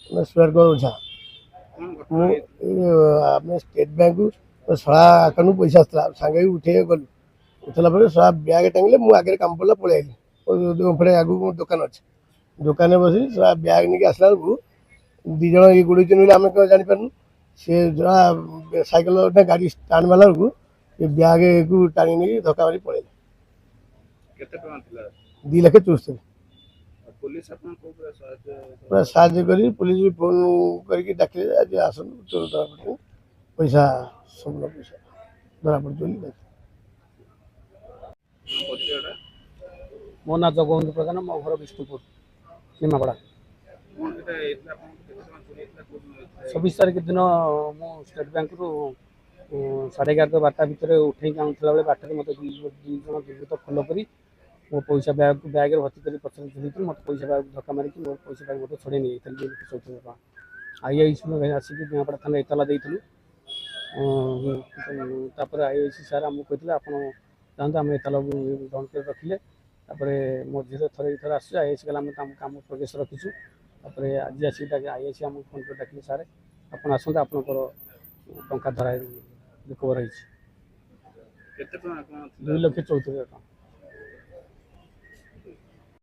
मैं सुरत को ओझा आम स्टेट बैंक शला आकाउंट पैसा आसला सांगे उठे गलु उठला शला ब्याग टांगे मुझे आगे कम पड़ा पलि आइली आगू दुकान अच्छे दुकान बस शला ब्याग नहीं आसला बेलू दिज ये गुड़ आम जापारू सी जो सैकल गाड़ी स्टाण मारा बेलू ये ब्याग को टाणी नहीं धक्का मारी पलि 2,74,000 पूरा साहय कर पुलिस भी फोन करके डाकिले आज आसन चोर धरा पड़े पैसा संपूर्ण पैसा धरा पड़े मो ना जगबंधु प्रधान मो घर विष्णुपुर निमापड़ा 26 तारीख दिन मु स्टेट बैंक रु 11:30 12 भितर उठे आनुला बेले बाटर मत दुई जन दुर्वृत्त फलो कर मो पैसा बैग भर्ती कर पचर झुली मत पैसा बैग धक्का मारिक मो पैसा बैग मत छड़े नहीं 14,000 आई आसिक निमापड़ा थाना इतला देलु आई सार आमको कहते आप जाते आम एतला बंद कर रखिले मो झील थरे थर आस कहला कम प्रोग्रेस रखीचु आज आसिक आई आमको फोन कर डाकिले सारे आप आसते आपंकर टंका धरा रिकवर हो 2,34,000 टଙ୍କା।